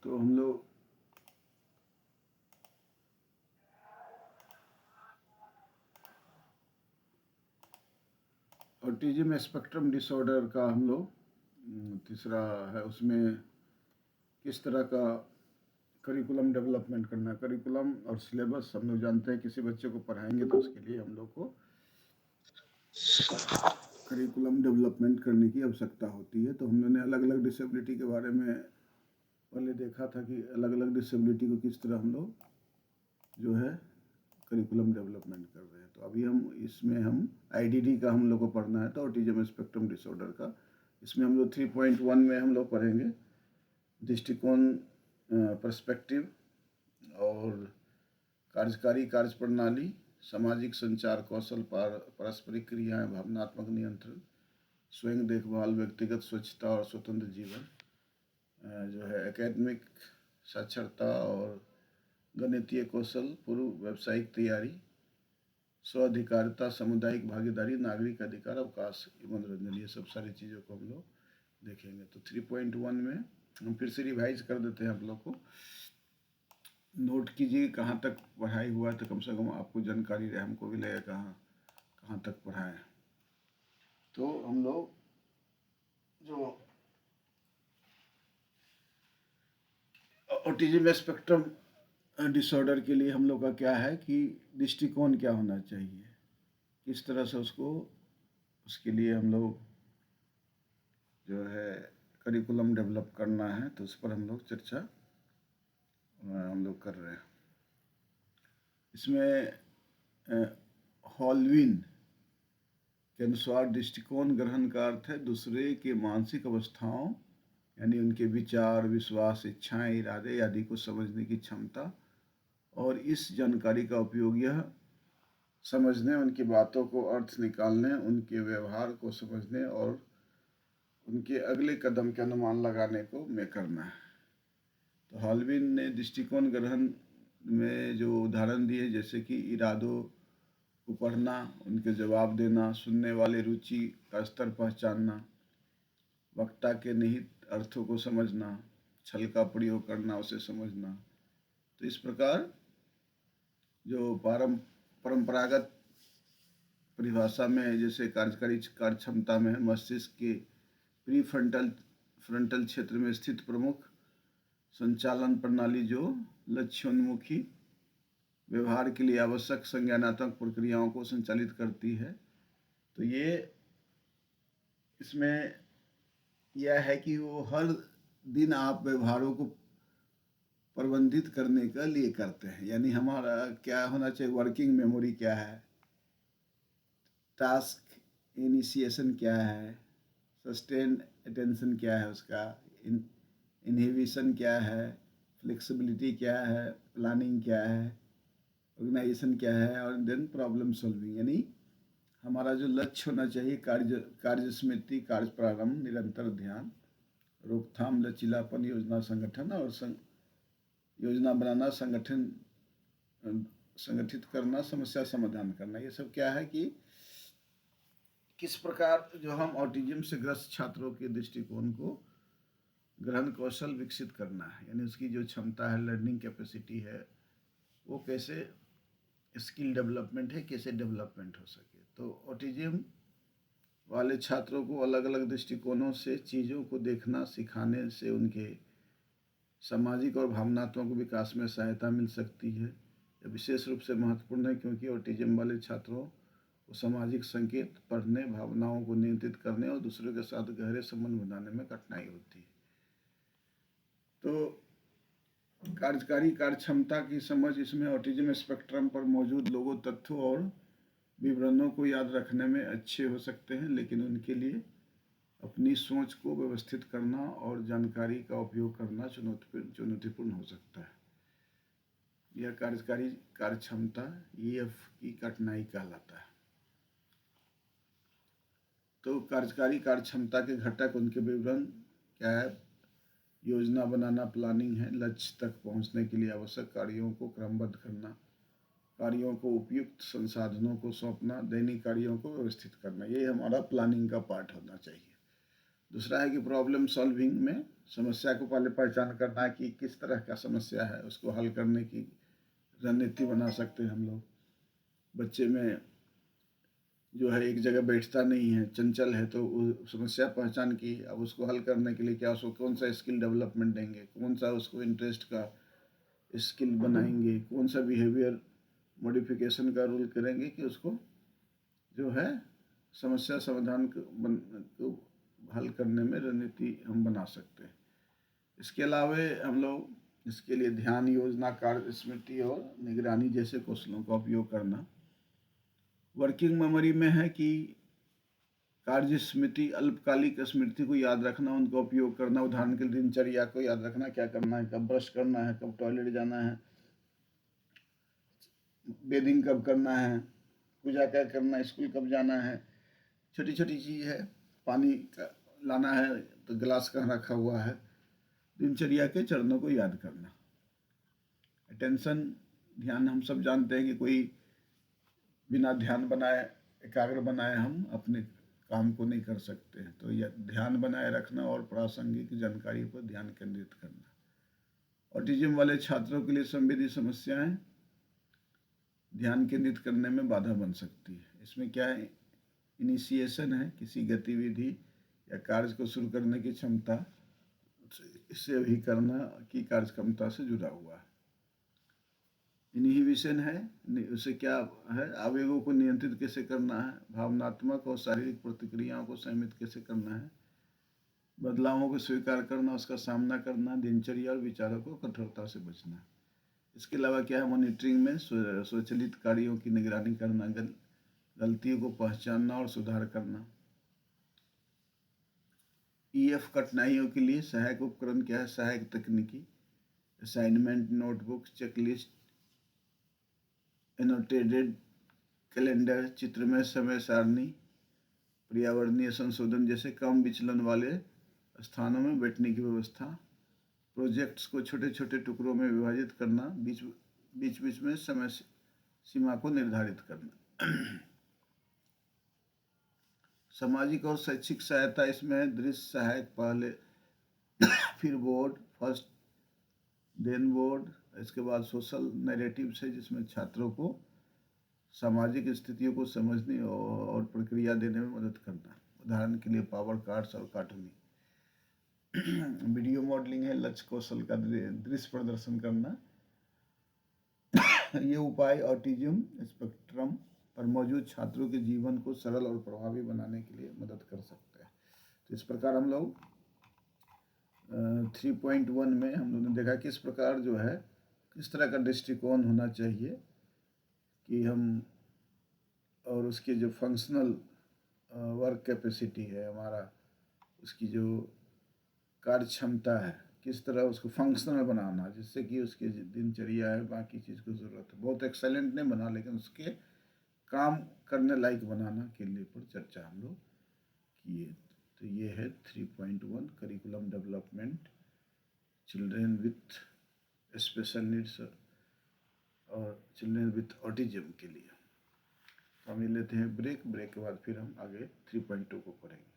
तो हम लोग ऑटिज्म स्पेक्ट्रम डिसऑर्डर का हम लोग तीसरा है, उसमें किस तरह का करिकुलम डेवलपमेंट करना है। करिकुलम और सिलेबस हम लोग जानते हैं, किसी बच्चे को पढ़ाएंगे तो उसके लिए हम लोग को करिकुलम डेवलपमेंट करने की आवश्यकता होती है। तो हम लोगों ने अलग अलग डिसेबिलिटी के बारे में पहले देखा था कि अलग अलग डिसेबिलिटी को किस तरह हम लोग जो है करिकुलम डेवलपमेंट कर रहे हैं। तो अभी हम आईडीडी का हम लोग को पढ़ना है, तो ऑटिज्म स्पेक्ट्रम डिसऑर्डर का। इसमें हम लोग 3.1 में हम लोग पढ़ेंगे दृष्टिकोण, पर्सपेक्टिव और कार्यकारी कार्यप्रणाली, सामाजिक संचार कौशल, पारस्परिक क्रियाएं, भावनात्मक नियंत्रण, स्वयं देखभाल, व्यक्तिगत स्वच्छता और स्वतंत्र जीवन, जो है एकेडमिक साक्षरता और गणितीय कौशल, पूर्व व्यावसायिक तैयारी, स्वाधिकारिता, सामुदायिक भागीदारी, नागरिक अधिकार, अवकाश, मनोरंजन, ये सब सारी चीज़ों को हम लोग देखेंगे। तो 3.1 में हम फिर से रिवाइज कर देते हैं। आप लोग को नोट कीजिए कहाँ तक पढ़ाई हुआ, तो कम से कम आपको जानकारी रहे, हमको भी लगे कहाँ तक पढ़ाए। तो हम लोग जो ऑटिज्म स्पेक्ट्रम डिसऑर्डर के लिए हम लोग का क्या है कि दृष्टिकोण क्या होना चाहिए, किस तरह से उसके लिए हम लोग जो है करिकुलम डेवलप करना है, तो उस पर हम लोग चर्चा हम लोग कर रहे हैं। इसमें हॉलविन के अनुसार दृष्टिकोण ग्रहण का अर्थ है दूसरे के मानसिक अवस्थाओं, यानी उनके विचार, विश्वास, इच्छाएं, इरादे आदि को समझने की क्षमता, और इस जानकारी का उपयोग यह समझने, उनकी बातों को अर्थ निकालने, उनके व्यवहार को समझने और उनके अगले कदम के अनुमान लगाने को में करना है। तो हॉलविन ने दृष्टिकोण ग्रहण में जो उदाहरण दिए, जैसे कि इरादों को पढ़ना, उनके जवाब देना, सुनने वाले रुचि का स्तर पहचानना, वक्ता के निहित अर्थों को समझना, छल का प्रयोग करना, उसे समझना। तो इस प्रकार जो परंपरागत परिभाषा में, जैसे कार्यकारी कार्य क्षमता में मस्तिष्क के फ्रंटल क्षेत्र में स्थित प्रमुख संचालन प्रणाली जो लक्ष्योन्मुखी व्यवहार के लिए आवश्यक संज्ञानात्मक प्रक्रियाओं को संचालित करती है। तो ये इसमें यह है कि वो हर दिन आप व्यवहारों को प्रबंधित करने के लिए करते हैं, यानी हमारा क्या होना चाहिए, वर्किंग मेमोरी क्या है, टास्क इनिशिएशन क्या है, सस्टेन अटेंशन क्या है, उसका इनहिबिशन क्या है, फ्लेक्सिबिलिटी क्या है, प्लानिंग क्या है, ऑर्गेनाइजेशन क्या है, और देन प्रॉब्लम सॉल्विंग। यानी हमारा जो लक्ष्य होना चाहिए, कार्य स्मृति, कार्य प्रारंभ, निरंतर ध्यान, रोकथाम, लचीलापन, योजना संगठन और योजना बनाना, संगठित करना, समस्या समाधान करना। ये सब क्या है कि किस प्रकार जो हम ऑटिज्म से ग्रस्त छात्रों के दृष्टिकोण को ग्रहण कौशल विकसित करना है, यानी उसकी जो क्षमता है, लर्निंग कैपेसिटी है, वो कैसे स्किल डेवलपमेंट है, कैसे डेवलपमेंट हो सके। तो ऑटिज्म वाले छात्रों को अलग अलग दृष्टिकोणों से चीज़ों को देखना सिखाने से उनके सामाजिक और भावनात्मक विकास में सहायता मिल सकती है। यह विशेष रूप से महत्वपूर्ण है क्योंकि ऑटिज्म वाले छात्रों को सामाजिक संकेत पढ़ने, भावनाओं को नियंत्रित करने और दूसरों के साथ गहरे संबंध बनाने में कठिनाई होती है। तो कार्यकारी कार्य क्षमता की समझ, इसमें ऑटिज्म स्पेक्ट्रम पर मौजूद लोगों, तथ्यों और विवरणों को याद रखने में अच्छे हो सकते हैं, लेकिन उनके लिए अपनी सोच को व्यवस्थित करना और जानकारी का उपयोग करना चुनौतीपूर्ण हो सकता है। यह कार्यकारी कार्य क्षमता EF की कठिनाई कहलाता है। तो कार्यकारी कार्य क्षमता के घटक, उनके विवरण क्या है, योजना बनाना, प्लानिंग है, लक्ष्य तक पहुंचने के लिए आवश्यक कार्यों को क्रमबद्ध करना, कार्यों को उपयुक्त संसाधनों को सौंपना, दैनिक कार्यों को व्यवस्थित करना। ये हमारा प्लानिंग का पार्ट होना चाहिए। दूसरा है कि प्रॉब्लम सॉल्विंग में समस्या को पहले पहचान करना है कि किस तरह का समस्या है, उसको हल करने की रणनीति बना सकते हैं हम लोग। बच्चे में जो है एक जगह बैठता नहीं है, चंचल है, तो वो समस्या पहचान की, अब उसको हल करने के लिए क्या उसको कौन सा स्किल डेवलपमेंट देंगे, कौन सा उसको इंटरेस्ट का स्किल बनाएंगे, कौन सा बिहेवियर मॉडिफिकेशन का रूल करेंगे कि उसको जो है समस्या समाधान को हल करने में रणनीति हम बना सकते हैं। इसके अलावा हम लोग इसके लिए ध्यान, योजना, कार्य स्मृति और निगरानी जैसे कौशलों का उपयोग करना। वर्किंग मेमोरी में है कि कार्य स्मृति, अल्पकालिक स्मृति को याद रखना, उनका उपयोग करना। उदाहरण के लिए दिनचर्या को याद रखना, क्या करना है, कब ब्रश करना है, कब टॉयलेट जाना है, बेदिंग कब करना है, पूजा क्या करना है, स्कूल कब जाना है। छोटी छोटी चीज़ है, पानी का लाना है तो गिलास कहाँ रखा हुआ है। दिनचर्या के चरणों को याद करना। अटेंशन, ध्यान, हम सब जानते हैं कि कोई बिना ध्यान बनाए, एकाग्र बनाए हम अपने काम को नहीं कर सकते हैं। तो यह ध्यान बनाए रखना और प्रासंगिक जानकारी पर ध्यान केंद्रित करना। ऑटिज्म वाले छात्रों के लिए संवेदी समस्याएं ध्यान केंद्रित करने में बाधा बन सकती है। इसमें क्या है, इनिशिएशन है, किसी गतिविधि या कार्य को शुरू करने की क्षमता, इसे भी करना की कार्यक्षमता से जुड़ा हुआ है। इनहिबिशन है, उसे क्या है, आवेगों को नियंत्रित कैसे करना है, भावनात्मक और शारीरिक प्रतिक्रियाओं को संयमित कैसे करना है, बदलावों को स्वीकार करना, उसका सामना करना, दिनचर्या और विचारों को कठोरता से बचना। इसके अलावा क्या है, मॉनिटरिंग में स्वचालित कार्यों की निगरानी करना, गलतियों को पहचानना और सुधार करना। ईएफ कठिनाइयों के लिए सहायक उपकरण क्या है, सहायक तकनीकी, assignment, notebook, checklist, annotated calendar, चित्रमय समय सारणी, पर्यावरणीय संशोधन जैसे कम विचलन वाले स्थानों में बैठने की व्यवस्था, प्रोजेक्ट्स को छोटे छोटे टुकड़ों में विभाजित करना, बीच बीच में समय सीमा को निर्धारित करना। सामाजिक और शैक्षिक सहायता, इसमें दृश्य सहायक पहले, फिर बोर्ड, फर्स्ट देन बोर्ड, इसके बाद सोशल नैरेटिव्स है जिसमें छात्रों को सामाजिक स्थितियों को समझने और प्रक्रिया देने में मदद करना। उदाहरण के लिए पावर कार्ड्स और कार्टूनिंग। वीडियो मॉडलिंग है, लक्ष्य कौशल का दृश्य प्रदर्शन करना। ये उपाय ऑटिज्म स्पेक्ट्रम पर मौजूद छात्रों के जीवन को सरल और प्रभावी बनाने के लिए मदद कर सकते हैं। तो इस प्रकार हम लोग 3.1 में हम लोगों ने देखा कि इस प्रकार जो है किस तरह का दृष्टिकोण होना चाहिए कि हम, और उसके जो फंक्शनल वर्क कैपेसिटी है हमारा, उसकी जो कार्य क्षमता है, किस तरह उसको फंक्शनल बनाना जिससे कि उसकी दिनचर्या है, बाकी चीज़ को ज़रूरत है, बहुत एक्सेलेंट नहीं बना लेकिन उसके काम करने लायक बनाना के लिए पर चर्चा हम लोग किए। तो ये है 3.1 curriculum development children with special needs और चिल्ड्रेन विथ ऑटिज्म के लिए। तो हम ये लेते हैं ब्रेक के बाद फिर हम आगे 3.2 को पढ़ेंगे।